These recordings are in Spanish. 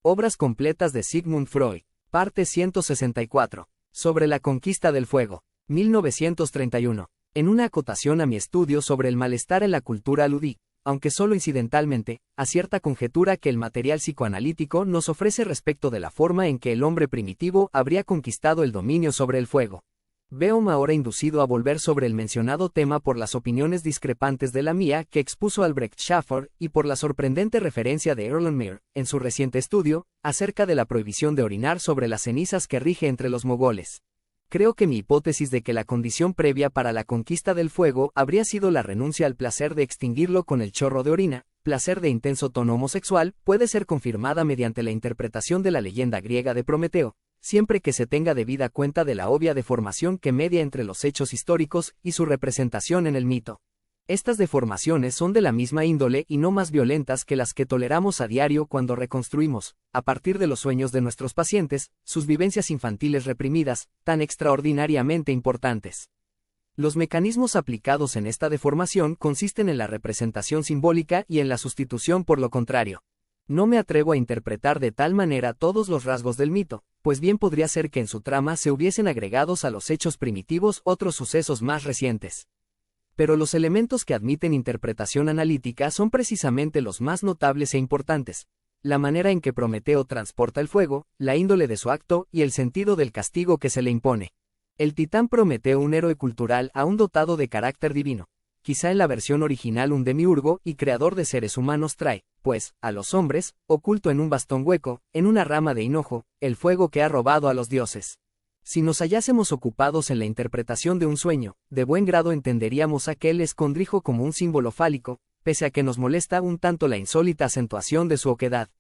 Obras completas de Sigmund Freud. Parte 164. Sobre la conquista del fuego. 1931. En una acotación a mi estudio sobre el malestar en la cultura aludí, aunque solo incidentalmente, a cierta conjetura que el material psicoanalítico nos ofrece respecto de la forma en que el hombre primitivo habría conquistado el dominio sobre el fuego. Véome ahora inducido a volver sobre el mencionado tema por las opiniones discrepantes de la mía que expuso Albrecht Schaffer y por la sorprendente referencia de Erlenmeyer, en su reciente estudio, acerca de la prohibición de orinar sobre las cenizas que rige entre los mogoles. Creo que mi hipótesis de que la condición previa para la conquista del fuego habría sido la renuncia al placer de extinguirlo con el chorro de orina, placer de intenso tono homosexual, puede ser confirmada mediante la interpretación de la leyenda griega de Prometeo, siempre que se tenga debida cuenta de la obvia deformación que media entre los hechos históricos y su representación en el mito. Estas deformaciones son de la misma índole y no más violentas que las que toleramos a diario cuando reconstruimos, a partir de los sueños de nuestros pacientes, sus vivencias infantiles reprimidas, tan extraordinariamente importantes. Los mecanismos aplicados en esta deformación consisten en la representación simbólica y en la sustitución por lo contrario. No me atrevo a interpretar de tal manera todos los rasgos del mito, pues bien podría ser que en su trama se hubiesen agregados a los hechos primitivos otros sucesos más recientes. Pero los elementos que admiten interpretación analítica son precisamente los más notables e importantes: la manera en que Prometeo transporta el fuego, la índole de su acto y el sentido del castigo que se le impone. El titán Prometeo, un héroe cultural aún dotado de carácter divino, quizá en la versión original un demiurgo y creador de seres humanos, trae, pues, a los hombres, oculto en un bastón hueco, en una rama de hinojo, el fuego que ha robado a los dioses. Si nos hallásemos ocupados en la interpretación de un sueño, de buen grado entenderíamos aquel escondrijo como un símbolo fálico, pese a que nos molesta un tanto la insólita acentuación de su oquedad.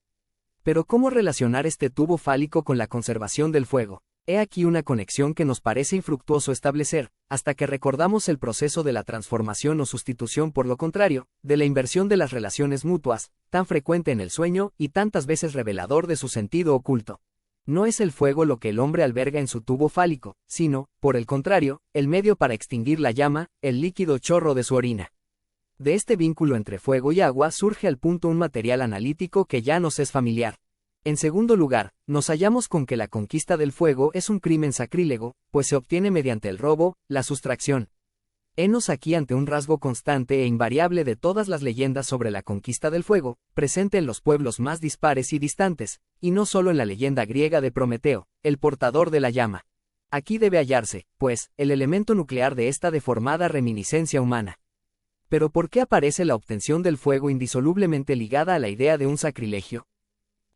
Pero ¿cómo relacionar este tubo fálico con la conservación del fuego? He aquí una conexión que nos parece infructuoso establecer, hasta que recordamos el proceso de la transformación o sustitución por lo contrario, de la inversión de las relaciones mutuas, tan frecuente en el sueño y tantas veces revelador de su sentido oculto. No es el fuego lo que el hombre alberga en su tubo fálico, sino, por el contrario, el medio para extinguir la llama, el líquido chorro de su orina. De este vínculo entre fuego y agua surge al punto un material analítico que ya nos es familiar. En segundo lugar, nos hallamos con que la conquista del fuego es un crimen sacrílego, pues se obtiene mediante el robo, la sustracción. Henos aquí ante un rasgo constante e invariable de todas las leyendas sobre la conquista del fuego, presente en los pueblos más dispares y distantes, y no solo en la leyenda griega de Prometeo, el portador de la llama. Aquí debe hallarse, pues, el elemento nuclear de esta deformada reminiscencia humana. Pero ¿por qué aparece la obtención del fuego indisolublemente ligada a la idea de un sacrilegio?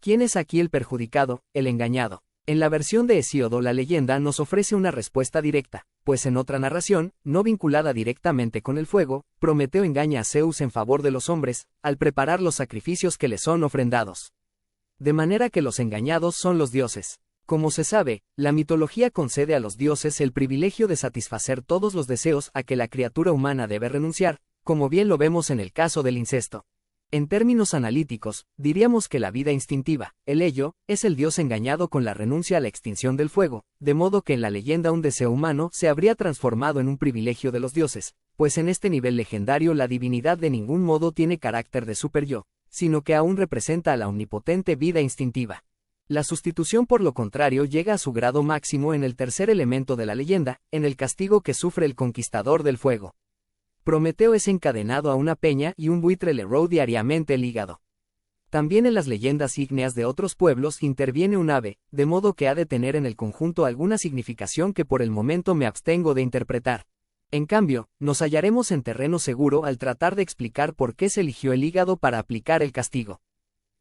¿Quién es aquí el perjudicado, el engañado? En la versión de Hesíodo la leyenda nos ofrece una respuesta directa, pues en otra narración, no vinculada directamente con el fuego, Prometeo engaña a Zeus en favor de los hombres, al preparar los sacrificios que le son ofrendados. De manera que los engañados son los dioses. Como se sabe, la mitología concede a los dioses el privilegio de satisfacer todos los deseos a que la criatura humana debe renunciar, como bien lo vemos en el caso del incesto. En términos analíticos, diríamos que la vida instintiva, el ello, es el dios engañado con la renuncia a la extinción del fuego, de modo que en la leyenda un deseo humano se habría transformado en un privilegio de los dioses, pues en este nivel legendario la divinidad de ningún modo tiene carácter de superyo, sino que aún representa a la omnipotente vida instintiva. La sustitución por lo contrario llega a su grado máximo en el tercer elemento de la leyenda, en el castigo que sufre el conquistador del fuego. Prometeo es encadenado a una peña y un buitre le roe diariamente el hígado. También en las leyendas ígneas de otros pueblos interviene un ave, de modo que ha de tener en el conjunto alguna significación que por el momento me abstengo de interpretar. En cambio, nos hallaremos en terreno seguro al tratar de explicar por qué se eligió el hígado para aplicar el castigo.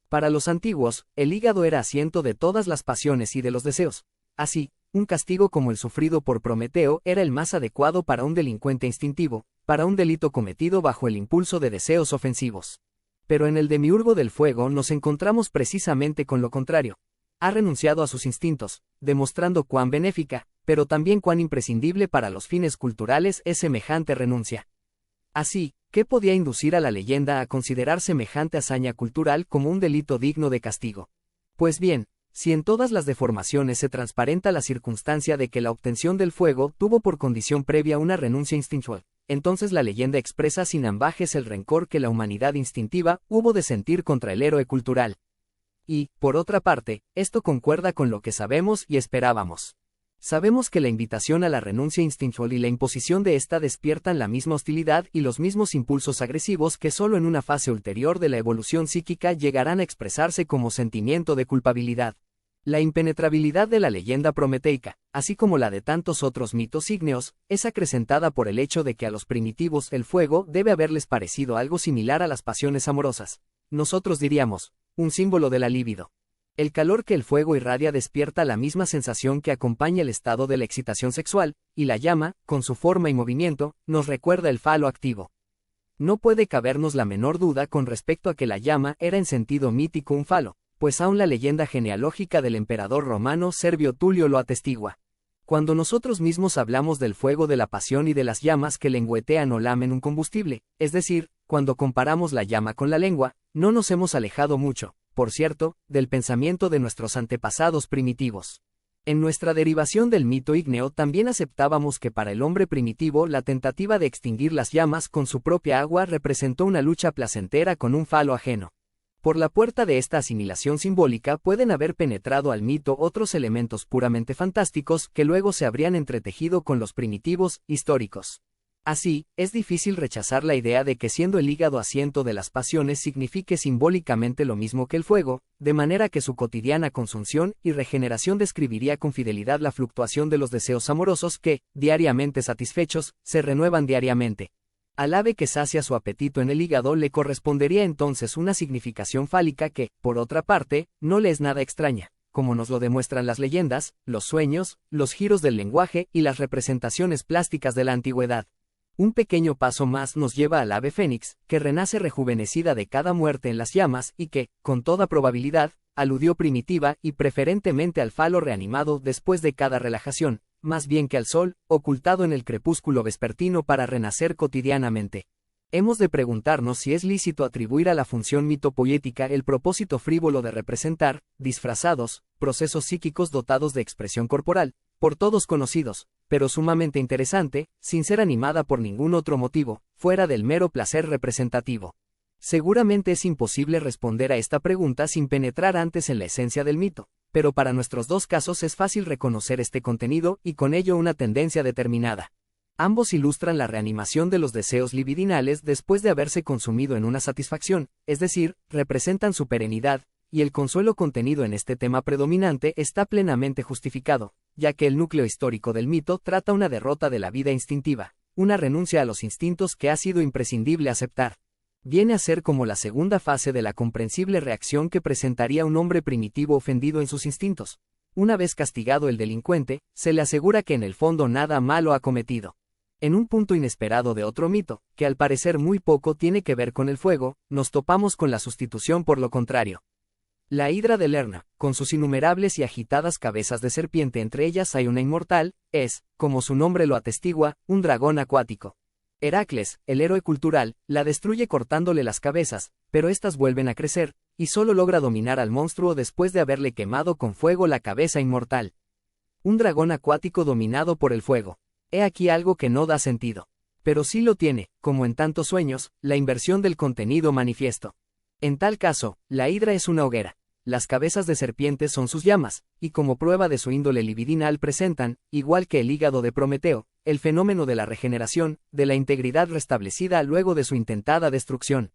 Para los antiguos, el hígado era asiento de todas las pasiones y de los deseos. Así, un castigo como el sufrido por Prometeo era el más adecuado para un delincuente instintivo, para un delito cometido bajo el impulso de deseos ofensivos. Pero en el demiurgo del fuego nos encontramos precisamente con lo contrario. Ha renunciado a sus instintos, demostrando cuán benéfica, pero también cuán imprescindible para los fines culturales es semejante renuncia. Así, ¿qué podía inducir a la leyenda a considerar semejante hazaña cultural como un delito digno de castigo? Pues bien, si en todas las deformaciones se transparenta la circunstancia de que la obtención del fuego tuvo por condición previa una renuncia instintual, entonces la leyenda expresa sin ambajes el rencor que la humanidad instintiva hubo de sentir contra el héroe cultural. Y, por otra parte, esto concuerda con lo que sabemos y esperábamos. Sabemos que la invitación a la renuncia instintual y la imposición de esta despiertan la misma hostilidad y los mismos impulsos agresivos que solo en una fase ulterior de la evolución psíquica llegarán a expresarse como sentimiento de culpabilidad. La impenetrabilidad de la leyenda prometeica, así como la de tantos otros mitos ígneos, es acrecentada por el hecho de que a los primitivos el fuego debe haberles parecido algo similar a las pasiones amorosas. Nosotros diríamos, un símbolo de la libido. El calor que el fuego irradia despierta la misma sensación que acompaña el estado de la excitación sexual, y la llama, con su forma y movimiento, nos recuerda el falo activo. No puede cabernos la menor duda con respecto a que la llama era en sentido mítico un falo, pues aún la leyenda genealógica del emperador romano Servio Tulio lo atestigua. Cuando nosotros mismos hablamos del fuego de la pasión y de las llamas que lengüetean o lamen un combustible, es decir, cuando comparamos la llama con la lengua, no nos hemos alejado mucho, por cierto, del pensamiento de nuestros antepasados primitivos. En nuestra derivación del mito ígneo también aceptábamos que para el hombre primitivo la tentativa de extinguir las llamas con su propia agua representó una lucha placentera con un falo ajeno. Por la puerta de esta asimilación simbólica pueden haber penetrado al mito otros elementos puramente fantásticos que luego se habrían entretejido con los primitivos históricos. Así, es difícil rechazar la idea de que siendo el hígado asiento de las pasiones signifique simbólicamente lo mismo que el fuego, de manera que su cotidiana consunción y regeneración describiría con fidelidad la fluctuación de los deseos amorosos que, diariamente satisfechos, se renuevan diariamente. Al ave que sacia su apetito en el hígado le correspondería entonces una significación fálica que, por otra parte, no le es nada extraña, como nos lo demuestran las leyendas, los sueños, los giros del lenguaje y las representaciones plásticas de la antigüedad. Un pequeño paso más nos lleva al ave fénix, que renace rejuvenecida de cada muerte en las llamas y que, con toda probabilidad, aludió primitiva y preferentemente al falo reanimado después de cada relajación, más bien que al sol, ocultado en el crepúsculo vespertino para renacer cotidianamente. Hemos de preguntarnos si es lícito atribuir a la función mitopoética el propósito frívolo de representar, disfrazados, procesos psíquicos dotados de expresión corporal, por todos conocidos, pero sumamente interesante, sin ser animada por ningún otro motivo, fuera del mero placer representativo. Seguramente es imposible responder a esta pregunta sin penetrar antes en la esencia del mito, pero para nuestros dos casos es fácil reconocer este contenido y con ello una tendencia determinada. Ambos ilustran la reanimación de los deseos libidinales después de haberse consumido en una satisfacción, es decir, representan su perenidad, y el consuelo contenido en este tema predominante está plenamente justificado, ya que el núcleo histórico del mito trata una derrota de la vida instintiva, una renuncia a los instintos que ha sido imprescindible aceptar. Viene a ser como la segunda fase de la comprensible reacción que presentaría un hombre primitivo ofendido en sus instintos. Una vez castigado el delincuente, se le asegura que en el fondo nada malo ha cometido. En un punto inesperado de otro mito, que al parecer muy poco tiene que ver con el fuego, nos topamos con la sustitución por lo contrario. La hidra de Lerna, con sus innumerables y agitadas cabezas de serpiente, entre ellas hay una inmortal, es, como su nombre lo atestigua, un dragón acuático. Heracles, el héroe cultural, la destruye cortándole las cabezas, pero éstas vuelven a crecer, y solo logra dominar al monstruo después de haberle quemado con fuego la cabeza inmortal. Un dragón acuático dominado por el fuego. He aquí algo que no da sentido. Pero sí lo tiene, como en tantos sueños, la inversión del contenido manifiesto. En tal caso, la hidra es una hoguera. Las cabezas de serpientes son sus llamas, y como prueba de su índole libidinal presentan, igual que el hígado de Prometeo, el fenómeno de la regeneración, de la integridad restablecida luego de su intentada destrucción.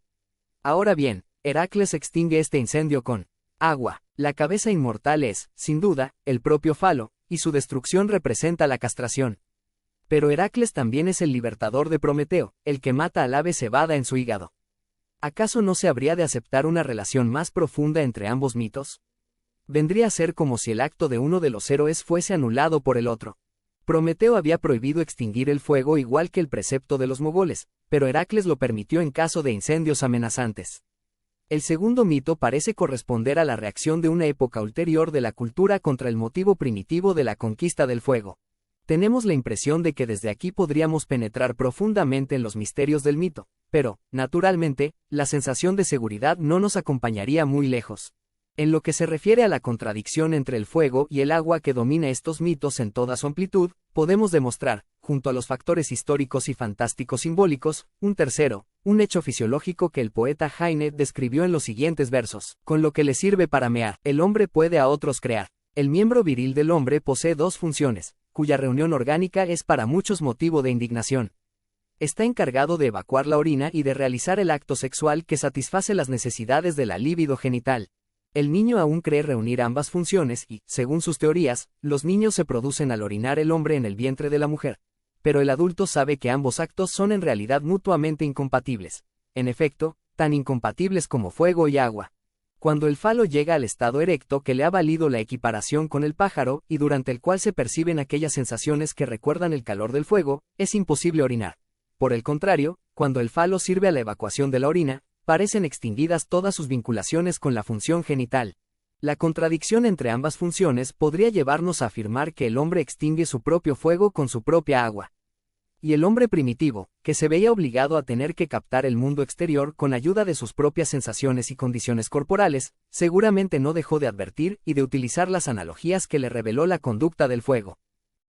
Ahora bien, Heracles extingue este incendio con agua. La cabeza inmortal es, sin duda, el propio falo, y su destrucción representa la castración. Pero Heracles también es el libertador de Prometeo, el que mata al ave cebada en su hígado. ¿Acaso no se habría de aceptar una relación más profunda entre ambos mitos? Vendría a ser como si el acto de uno de los héroes fuese anulado por el otro. Prometeo había prohibido extinguir el fuego igual que el precepto de los mogoles, pero Heracles lo permitió en caso de incendios amenazantes. El segundo mito parece corresponder a la reacción de una época ulterior de la cultura contra el motivo primitivo de la conquista del fuego. Tenemos la impresión de que desde aquí podríamos penetrar profundamente en los misterios del mito, pero, naturalmente, la sensación de seguridad no nos acompañaría muy lejos. En lo que se refiere a la contradicción entre el fuego y el agua que domina estos mitos en toda su amplitud, podemos demostrar, junto a los factores históricos y fantásticos simbólicos, un tercero, un hecho fisiológico que el poeta Heine describió en los siguientes versos: con lo que le sirve para mear, el hombre puede a otros crear. El miembro viril del hombre posee dos funciones, cuya reunión orgánica es para muchos motivo de indignación. Está encargado de evacuar la orina y de realizar el acto sexual que satisface las necesidades de la libido genital. El niño aún cree reunir ambas funciones y, según sus teorías, los niños se producen al orinar el hombre en el vientre de la mujer. Pero el adulto sabe que ambos actos son en realidad mutuamente incompatibles. En efecto, tan incompatibles como fuego y agua. Cuando el falo llega al estado erecto que le ha valido la equiparación con el pájaro y durante el cual se perciben aquellas sensaciones que recuerdan el calor del fuego, es imposible orinar. Por el contrario, cuando el falo sirve a la evacuación de la orina, parecen extinguidas todas sus vinculaciones con la función genital. La contradicción entre ambas funciones podría llevarnos a afirmar que el hombre extingue su propio fuego con su propia agua. Y el hombre primitivo, que se veía obligado a tener que captar el mundo exterior con ayuda de sus propias sensaciones y condiciones corporales, seguramente no dejó de advertir y de utilizar las analogías que le reveló la conducta del fuego.